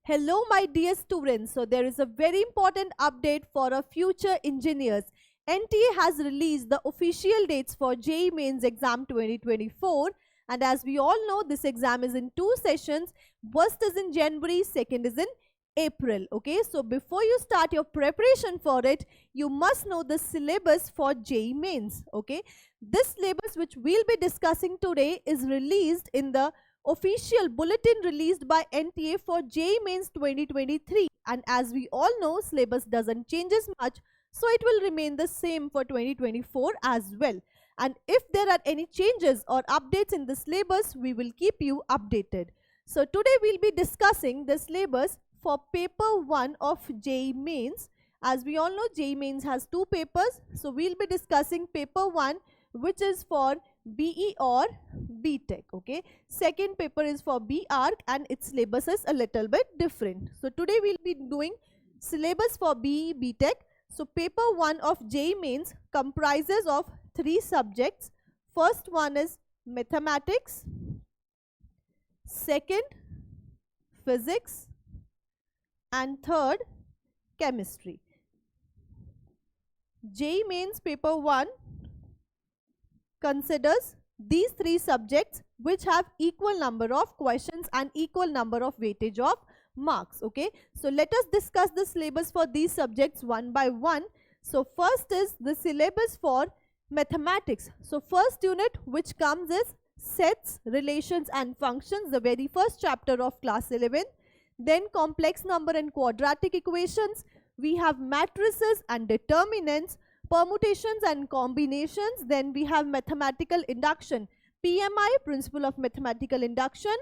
Hello, my dear students. So, there is a very important update for our future engineers. NTA has released the official dates for JEE Mains Exam 2024. And as we all know, this exam is in two sessions. First is in January, second is in April. Okay, so before you start your preparation for it, you must know the syllabus for JEE Mains. Okay, this syllabus which we'll be discussing today is released in the official bulletin released by NTA for JEE Mains 2023, and as we all know, syllabus doesn't changes much, so it will remain the same for 2024 as well. And if there are any changes or updates in the syllabus, we will keep you updated. So today we'll be discussing the syllabus for paper 1 of JEE Mains. As we all know, JEE Mains has two papers, so we'll be discussing paper 1, which is for BE or BTech. Okay, second paper is for BArc and its syllabus is a little bit different. So today we'll be doing syllabus for BE BTech. So paper 1 of JEE Mains comprises of three subjects. First one is mathematics, second physics, and third chemistry. JEE Mains paper 1 considers these three subjects which have equal number of questions and equal number of weightage of marks. Okay, so let us discuss the syllabus for these subjects one by one. So first is the syllabus for mathematics. So first unit which comes is sets, relations and functions, the very first chapter of class 11. Then complex number and quadratic equations. We have matrices and determinants, permutations and combinations. Then we have mathematical induction, PMI, principle of mathematical induction.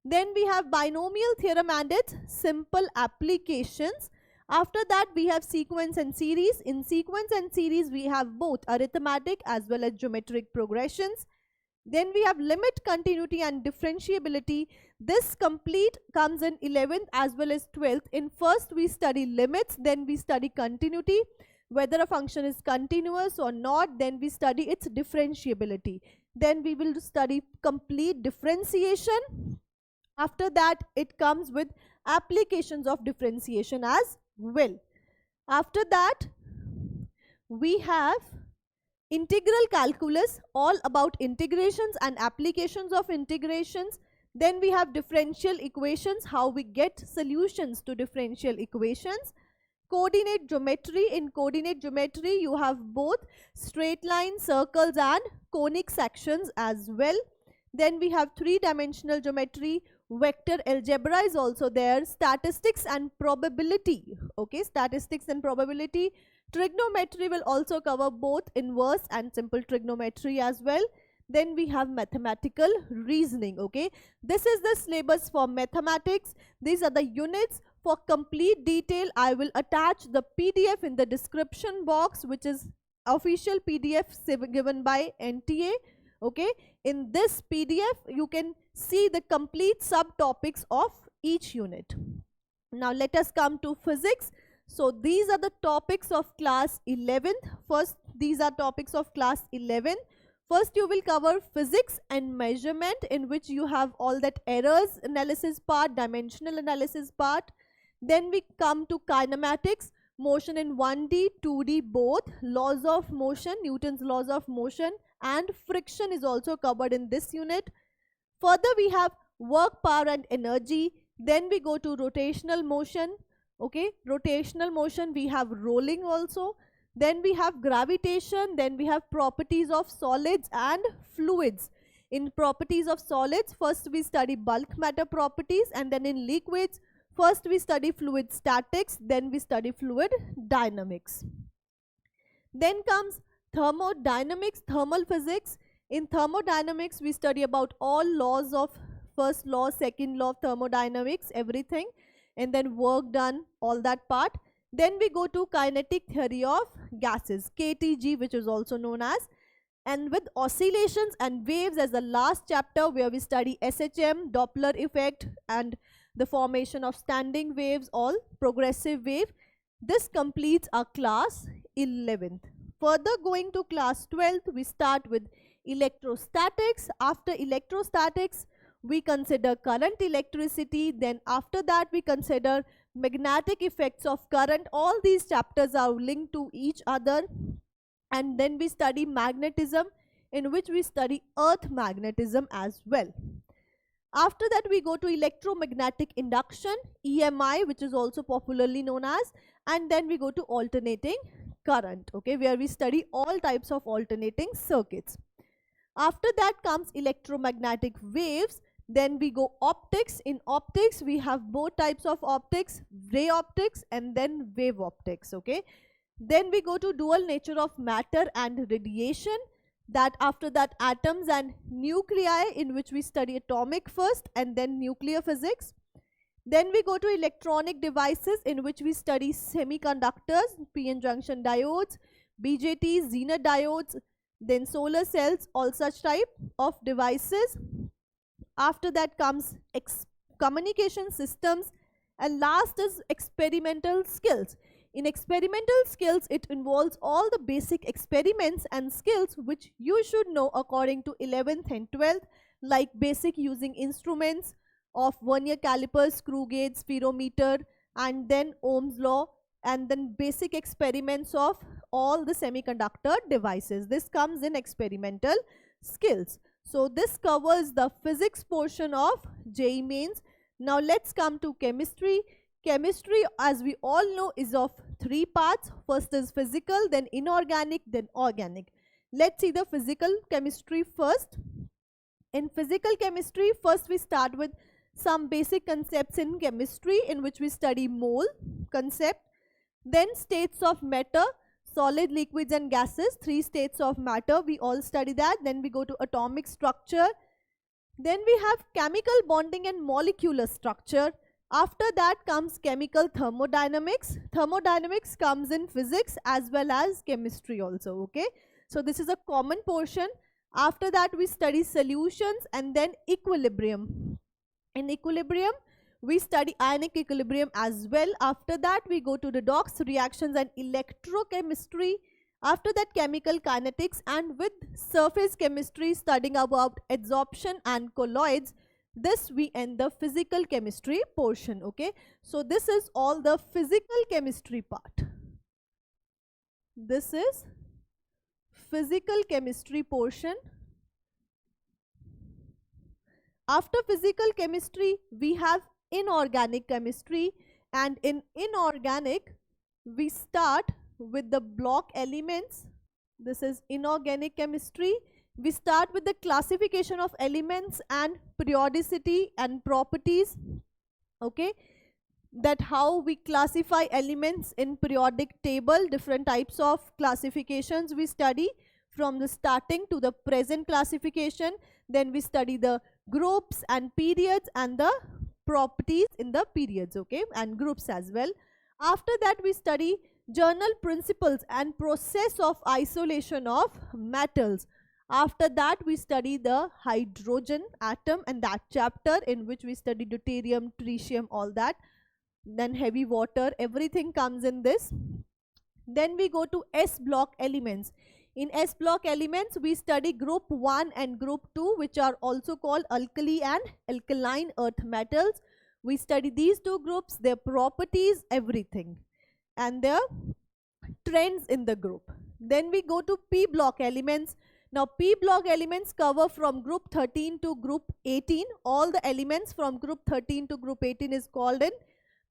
Then we have binomial theorem and its simple applications. After that we have sequence and series. In sequence and series we have both arithmetic as well as geometric progressions. Then we have limit, continuity and differentiability. This complete comes in 11th as well as 12th. In first we study limits, then we study continuity, whether a function is continuous or not, then we study its differentiability. Then we will study complete differentiation. After that it comes with applications of differentiation as well. After that we have integral calculus, all about integrations and applications of integrations. Then we have differential equations, how we get solutions to differential equations. Coordinate geometry. In coordinate geometry you have both straight lines, circles and conic sections as well. Then we have three-dimensional geometry. Vector algebra is also there. Statistics and probability. Okay, statistics and probability. Trigonometry will also cover both inverse and simple trigonometry as well. Then we have mathematical reasoning. Okay, this is the syllabus for mathematics. These are the units. For complete detail I will attach the PDF in the description box, which is official PDF given by NTA. Okay, in this PDF you can see the complete subtopics of each unit. Now let us come to physics. So these are the topics of class 11th. First, these are topics of class 11. First you will cover physics and measurement, in which you have all that errors analysis part, dimensional analysis part. Then we come to kinematics, motion in 1D, 2D both, laws of motion, Newton's laws of motion, and friction is also covered in this unit. Further we have work, power and energy. Then we go to rotational motion. Okay, rotational motion we have rolling also. Then we have gravitation. Then we have properties of solids and fluids. In properties of solids, first we study bulk matter properties, and then in liquids first we study fluid statics, then we study fluid dynamics. Then comes thermodynamics, thermal physics. In thermodynamics we study about all laws of first law, second law of thermodynamics, everything, and then work done, all that part. Then we go to kinetic theory of gases, KTG, which is also known as, and with oscillations and waves as the last chapter, where we study SHM, Doppler effect and the formation of standing waves, all progressive wave. This completes our class 11th. Further going to class 12th, we start with electrostatics. After electrostatics we consider current, electricity. Then after that we consider magnetic effects of current. All these chapters are linked to each other. And then we study magnetism, in which we study earth magnetism as well. After that we go to electromagnetic induction, EMI, which is also popularly known as, and then we go to alternating current, okay, where we study all types of alternating circuits. After that comes electromagnetic waves. Then we go optics. In optics we have both types of optics, ray optics and then wave optics, okay. Then we go to dual nature of matter and radiation. That after that atoms and nuclei, in which we study atomic first and then nuclear physics. Then we go to electronic devices, in which we study semiconductors, PN junction diodes, BJTs, Zener diodes, then solar cells, all such type of devices. After that comes communication systems, and last is experimental skills. In experimental skills, it involves all the basic experiments and skills which you should know according to 11th and 12th, like basic using instruments of vernier caliper, screw gauge, spherometer, and then Ohm's law, and then basic experiments of all the semiconductor devices. This comes in experimental skills. So this covers the physics portion of JEE Mains. Now let's come to chemistry. Chemistry, as we all know, is of three parts. First is physical, then inorganic, then organic. Let's see the physical chemistry first. In physical chemistry, first we start with some basic concepts in chemistry, in which we study mole concept, then states of matter, solid, liquids and gases, three states of matter, we all study that. Then we go to atomic structure. Then we have chemical bonding and molecular structure. After that comes chemical thermodynamics. Thermodynamics comes in physics as well as chemistry also, okay. So this is a common portion. After that we study solutions and then equilibrium. In equilibrium we study ionic equilibrium as well. After that we go to redox reactions and electrochemistry. After that chemical kinetics, and with surface chemistry studying about adsorption and colloids. This we end the physical chemistry portion, okay. So this is all the physical chemistry part. This is physical chemistry portion. After physical chemistry we have inorganic chemistry, and in inorganic we start with the block elements. This is inorganic chemistry. We start with the classification of elements and periodicity and properties, okay, that how we classify elements in periodic table. Different types of classifications we study from the starting to the present classification. Then we study the groups and periods and the properties in the periods, okay, and groups as well. After that we study general principles and process of isolation of metals. After that we study the hydrogen atom, and that chapter in which we study deuterium, tritium, all that. Then heavy water, everything comes in this. Then we go to S block elements. In S block elements we study group 1 and group 2, which are also called alkali and alkaline earth metals. We study these two groups, their properties, everything, and their trends in the group. Then we go to P block elements. Now P block elements cover from group 13 to group 18. All the elements from group 13 to group 18 is called in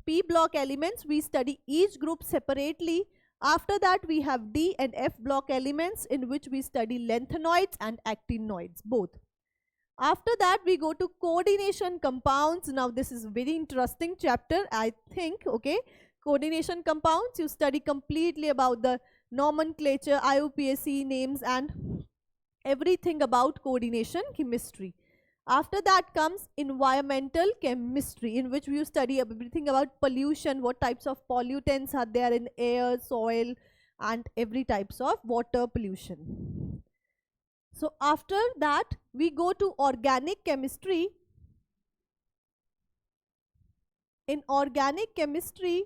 P block elements. We study each group separately. After that we have D and F block elements, in which we study lanthanoids and actinoids both. After that we go to coordination compounds. Now this is a very interesting chapter, I think, okay. Coordination compounds, you study completely about the nomenclature, IUPAC names and everything about coordination chemistry. After that comes environmental chemistry, in which we study everything about pollution, what types of pollutants are there in air, soil, and every types of water pollution. So after that we go to organic chemistry. In organic chemistry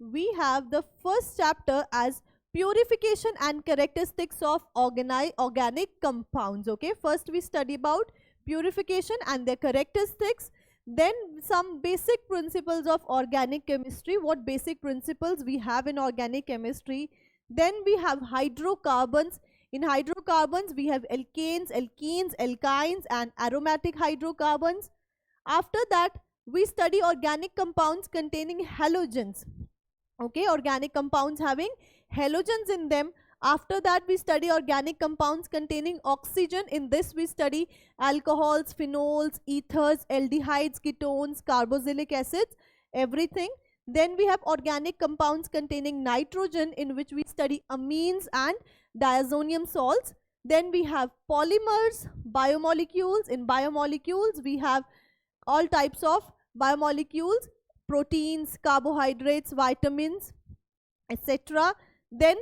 we have the first chapter as purification and characteristics of organic compounds, okay. First we study about purification and their characteristics. Then some basic principles of organic chemistry, what basic principles we have in organic chemistry. Then we have hydrocarbons. In hydrocarbons, we have alkanes, alkenes, alkynes and aromatic hydrocarbons. After that, we study organic compounds containing halogens. Okay, organic compounds having halogens in them. After that, we study organic compounds containing oxygen. In this, we study alcohols, phenols, ethers, aldehydes, ketones, carboxylic acids, everything. Then we have organic compounds containing nitrogen, in which we study amines and diazonium salts. Then we have polymers, biomolecules. In biomolecules, we have all types of biomolecules, proteins, carbohydrates, vitamins, etc. Then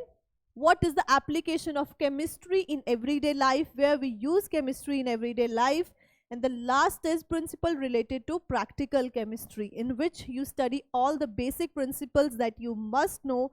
what is the application of chemistry in everyday life, where we use chemistry in everyday life. And the last is principle related to practical chemistry, in which you study all the basic principles that you must know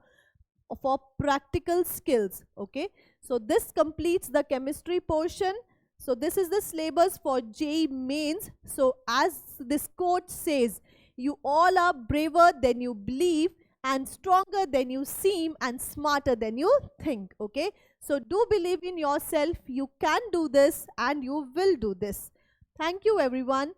for practical skills. Okay, so this completes the chemistry portion. So this is the syllabus for JEE mains. So as this quote says, you all are braver than you believe, and stronger than you seem, and smarter than you think. Okay, so do believe in yourself. You can do this and you will do this. Thank you everyone.